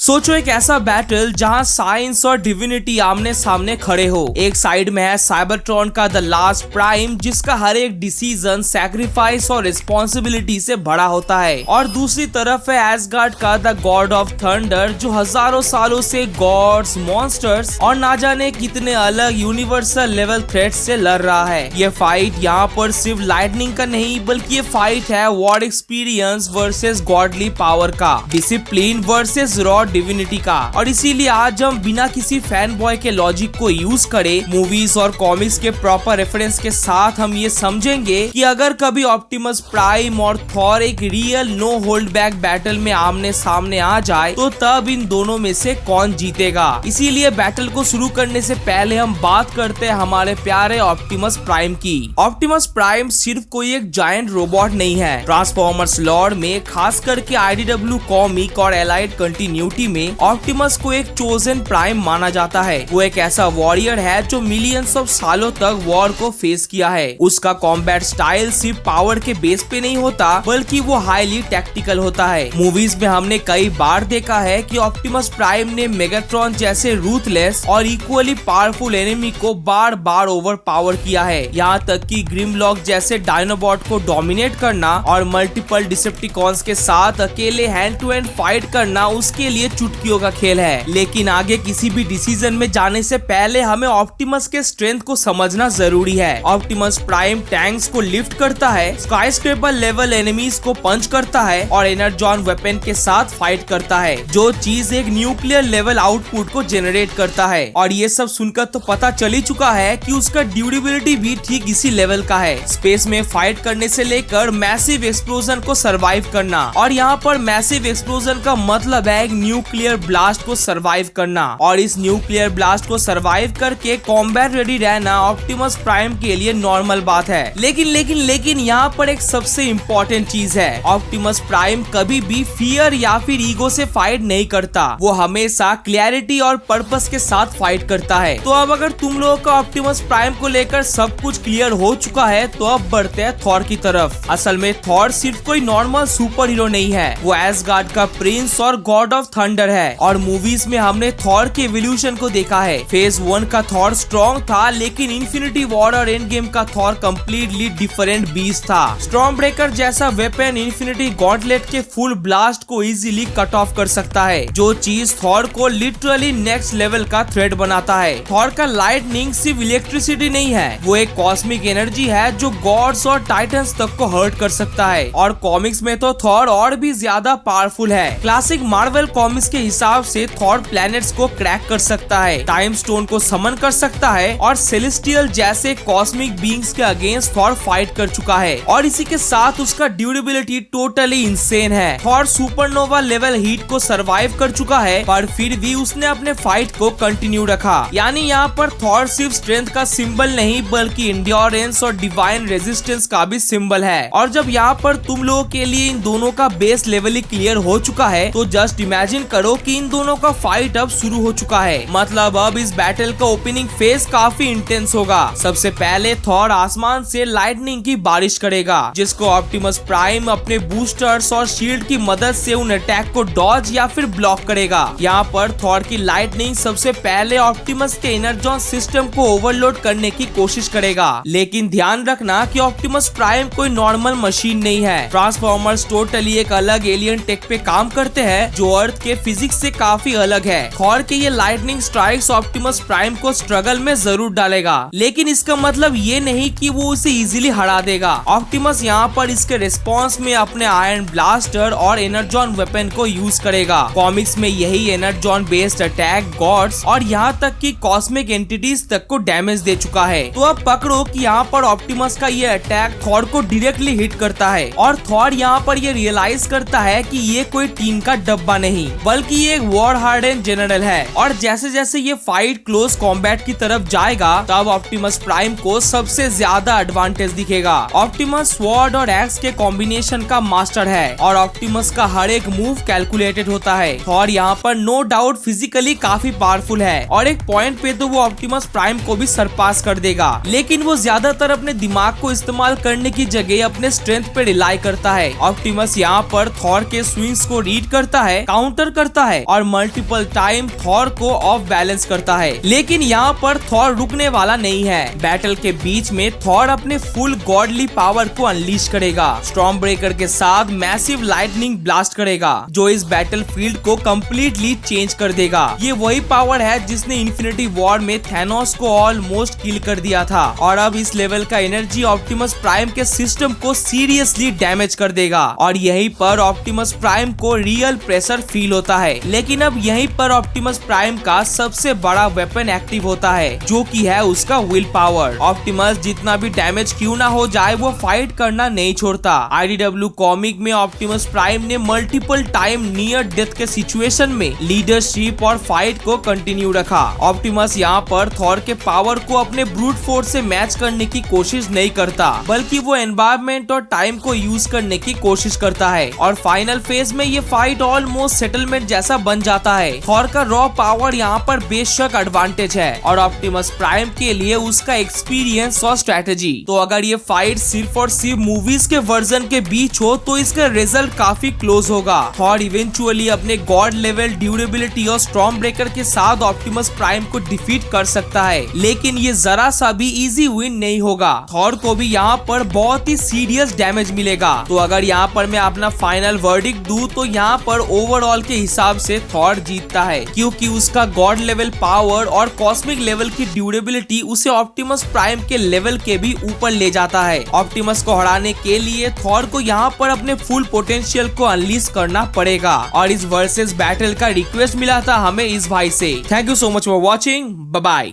सोचो एक ऐसा बैटल जहां साइंस और डिविनिटी आमने सामने खड़े हो। एक साइड में है साइबरट्रॉन का द लास्ट प्राइम, जिसका हर एक डिसीजन सैक्रिफाइस और रिस्पॉन्सिबिलिटी से भरा होता है, और दूसरी तरफ है एसगार्ड का द गॉड ऑफ थंडर, जो हजारों सालों से गॉड्स, मॉन्स्टर्स और ना जाने कितने अलग यूनिवर्सल लेवल थ्रेट्स से लड़ रहा है। ये फाइट यहाँ पर सिर्फ लाइटनिंग का नहीं, बल्कि ये फाइट है war experience versus godly power का, डिसिप्लिन वर्सेस रॉ डिविनिटी का। और इसीलिए आज हम बिना किसी फैन बॉय के लॉजिक को यूज करे मूवीज और कॉमिक्स के प्रॉपर रेफरेंस के साथ हम ये समझेंगे कि अगर कभी ऑप्टिमस प्राइम और थॉर एक real no hold back battle में आमने सामने आ जाए तो तब इन दोनों में से कौन जीतेगा। इसीलिए बैटल को शुरू करने से पहले हम बात करते हैं हमारे प्यारे ऑप्टिमस प्राइम की। ऑप्टिमस प्राइम सिर्फ कोई एक जायंट रोबोट नहीं है। ट्रांसफॉर्मर्स लॉर में, खास करके आईडीडब्ल्यू कॉमिक और एलाइड कंटिन्यूटी में, ऑप्टिमस को एक चोजन प्राइम माना जाता है। वो एक ऐसा वॉरियर है जो मिलियंस ऑफ सालों तक वॉर को फेस किया है। उसका कॉम्बैट स्टाइल सिर्फ पावर के बेस पे नहीं होता, बल्कि वो हाईली टैक्टिकल होता है। मूवीज में हमने कई बार देखा है कि ऑप्टिमस प्राइम ने मेगाट्रॉन जैसे रूथलेस और इक्वली पावरफुल एनिमी को बार बार ओवर पावर किया है। यहाँ तक कि ग्रिमलॉक जैसे डायनोबॉट को डोमिनेट करना और मल्टीपल डिसेप्टिकॉन्स के साथ अकेले हैंड टू हैंड फाइट करना उसके लिए चुटकियों का खेल है। लेकिन आगे किसी भी डिसीजन में जाने से पहले हमें ऑप्टिमस के स्ट्रेंथ को समझना जरूरी है। ऑप्टिमस प्राइम टैंक्स को लिफ्ट करता है, स्काईस्क्रेपर लेवल एनिमीज को पंच करता है और एनर्जॉन वेपन के साथ फाइट करता है, जो चीज एक न्यूक्लियर लेवल आउटपुट को जनरेट करता है। और ये सब सुनकर तो पता चल ही चुका है कि उसका ड्यूरेबिलिटी भी ठीक इसी लेवल का है। स्पेस में फाइट करने से लेकर मैसिव एक्सप्लोजन को सरवाइव करना, और यहाँ पर मैसिव एक्सप्लोजन का मतलब है एक न्यूक्लियर ब्लास्ट को सरवाइव करना। और इस न्यूक्लियर ब्लास्ट को सरवाइव करके कॉम्बैट रेडी रहना ऑप्टिमस प्राइम के लिए नॉर्मल बात है। लेकिन यहाँ पर एक सबसे इम्पोर्टेंट चीज है, ऑप्टिमस प्राइम कभी भी फियर या फिर ईगो से फाइट नहीं करता। वो हमेशा क्लैरिटी और पर्पस के साथ फाइट करता है। तो अब अगर तुम लोगों का ऑप्टिमस प्राइम को लेकर सब कुछ क्लियर हो चुका है, तो अब बढ़ते हैं थॉर की तरफ। असल में थॉर सिर्फ कोई नॉर्मल सुपर हीरो नहीं है, वो एसगार्ड का प्रिंस और गॉड ऑफ थंडर है। और मूवीज में हमने थॉर के एवोल्यूशन को देखा है। फेज 1 का थॉर स्ट्रॉन्ग था, लेकिन इन्फिनिटी वॉर और एंड गेम का थॉर कम्प्लीटली डिफरेंट बीस्ट था। स्टॉर्म ब्रेकर जैसा वेपन इन्फिनिटी गॉन्टलेट के फुल ब्लास्ट को इजीली कट ऑफ कर सकता है, जो चीज थॉर को लिटरली नेक्स्ट लेवल का थ्रेट बनाता है। थॉर का लाइटनिंग सिर्फ इलेक्ट्रिसिटी नहीं है, वो एक कॉस्मिक एनर्जी है जो गॉड्स और टाइटन्स तक को हर्ट कर सकता है। और कॉमिक्स में तो थॉर और भी ज्यादा पावरफुल है। क्लासिक मार्वल कॉमिक्स के हिसाब से थॉर प्लैनेट्स को क्रैक कर सकता है, टाइम स्टोन को समन कर सकता है, और सेलेस्टियल जैसे कॉस्मिक बीइंग्स के अगेंस्ट थॉर फाइट कर चुका है। और इसी के साथ उसका ड्यूरेबिलिटी टोटली इंसेन है। थॉर सुपरनोवा लेवल हीट को सरवाइव कर चुका है, पर फिर भी उसने अपने फाइट को कंटिन्यू रखा। यानी यहाँ पर थॉर सिर्फ स्ट्रेंथ का सिंबल नहीं, बल्कि इंड्योरेंस और डिवाइन रेजिस्टेंस का भी सिंबल है। और जब यहाँ पर तुम लोगों के लिए इन दोनों का बेस लेवल ही क्लियर हो चुका है, तो जस्ट इमेजिन करो कि इन दोनों का फाइट अब शुरू हो चुका है। मतलब अब इस बैटल का ओपनिंग फेज काफी इंटेंस होगा। सबसे पहले थॉर आसमान से लाइटनिंग की बारिश करेगा, जिसको ऑप्टिमस प्राइम अपने बूस्टर्स और शील्ड की मदद से उन अटैक को डॉज या फिर ब्लॉक करेगा। यहाँ पर थॉर की लाइटनिंग सबसे पहले ऑप्टिमस के एनर्जॉन सिस्टम को ओवरलोड करने की कोशिश करेगा। लेकिन ध्यान रखना कि ऑप्टिमस प्राइम कोई नॉर्मल मशीन नहीं है। ट्रांसफॉर्मर्स टोटली एक अलग एलियन टेक पे काम करते हैं, जो अर्थ के फिजिक्स से काफी अलग है। थॉर के ये लाइटनिंग स्ट्राइक्स ऑप्टिमस प्राइम को स्ट्रगल में जरूर डालेगा, लेकिन इसका मतलब ये नहीं कि वो उसे इजीली हरा देगा। ऑप्टिमस यहाँ पर इसके रिस्पॉन्स में अपने आयरन ब्लास्टर और एनर्जॉन वेपन को यूज करेगा। कॉमिक्स में यही एनर्जॉन बेस्ड अटैक गॉड्स और यहाँ तक कि कॉस्मिक एंटिटीज तक को डैमेज दे चुका है। तो अब पकड़ो कि यहाँ पर ऑप्टिमस का ये अटैक थॉर को डायरेक्टली हिट करता है, और थॉर यहाँ पर ये रियलाइज करता है कि ये कोई टीम का डब्बा नहीं, बल्कि ये एक वॉर हार्डन जनरल है। और जैसे जैसे ये फाइट क्लोज कॉम्बैट की तरफ जाएगा, तब ऑप्टिमस प्राइम को सबसे ज्यादा एडवांटेज दिखेगा। ऑप्टिमस स्वॉर्ड और एक्स के कॉम्बिनेशन का मास्टर है, और ऑप्टिमस का हर एक मूव कैलकुलेटेड होता है। थॉर यहाँ पर नो डाउट फिजिकली काफी पावरफुल है, और एक पॉइंट पे तो वो ऑप्टिमस प्राइम को भी सरपास कर देगा। लेकिन वो ज्यादातर अपने दिमाग को इस्तेमाल करने की जगह अपने स्ट्रेंथ पे रिलाई करता है। ऑप्टिमस यहाँ पर थॉर के स्विंग्स को रीड करता है, काउंटर करता है और मल्टीपल टाइम थॉर को ऑफ बैलेंस करता है। लेकिन यहाँ पर थॉर रुकने वाला नहीं है। बैटल के बीच में थॉर अपने फुल गॉडली पावर को अनलीश करेगा। स्टॉर्म ब्रेकर के साथ मैसिव लाइटनिंग ब्लास्ट करेगा जो इस बैटल फील्ड को कम्प्लीटली चेंज कर देगा। ये वही पावर है जिसने इन्फिनिटी वॉर में थैनोस को ऑलमोस्ट किल कर दिया था और अब इस लेवल का एनर्जी ऑप्टिमस प्राइम के सिस्टम को सीरियसली डैमेज कर देगा और यहीं पर ऑप्टिमस प्राइम को रियल प्रेशर फील होता है। लेकिन अब यहीं पर ऑप्टिमस प्राइम का सबसे बड़ा वेपन एक्टिव होता है जो कि है उसका विल पावर। ऑप्टिमस जितना भी डैमेज क्यों ना हो जाए वो फाइट करना नहीं छोड़ता। IDW कॉमिक में ऑप्टिमस प्राइम ने मल्टीपल टाइम नियर डेथ के सिचुएशन में लीडरशिप और फाइट को कंटिन्यू रखा। ऑप्टिमस यहाँ पर थॉर के पावर को अपने ब्रूट फोर्स से मैच करने की कोशिश नहीं करता बल्कि वो एनवायरनमेंट और टाइम को यूज करने की कोशिश करता है और फाइनल फेज में ये फाइट ऑलमोस्ट सेटलमेंट जैसा बन जाता है। थॉर का रॉ पावर यहाँ पर बेशक एडवांटेज है और ऑप्टिमस प्राइम के लिए उसका एक्सपीरियंस और स्ट्रेटेजी। तो अगर ये फाइट सिर्फ और सिर्फ मूवीज के वर्जन के बीच हो तो इसका रिजल्ट काफी क्लोज होगा। थॉर इवेंचुअली अपने गॉड लेवल ड्यूरेबिलिटी और स्टॉर्म ब्रेकर के साथ ऑप्टिमस प्राइम को डिफीट कर सकता है, लेकिन ये जरा सा भी इजी विन नहीं होगा। थॉर को भी यहाँ पर बहुत ही सीरियस डैमेज मिलेगा। तो अगर यहाँ पर मैं अपना फाइनल वर्डिक्ट दूं तो यहाँ पर ओवरऑल के हिसाब से थॉर जीतता है क्योंकि उसका गॉड लेवल पावर और कॉस्मिक लेवल की ड्यूरेबिलिटी उसे ऑप्टिमस प्राइम के लेवल के भी ऊपर ले जाता है। ऑप्टिमस को हराने के लिए थॉर को यहाँ पर अपने फुल पोटेंशियल को अनलीश करना पड़ेगा और इस वर्सेस बैटल का रिक्वेस्ट मिला था हमें इस भाई से। Thank you so much for watching. Bye bye.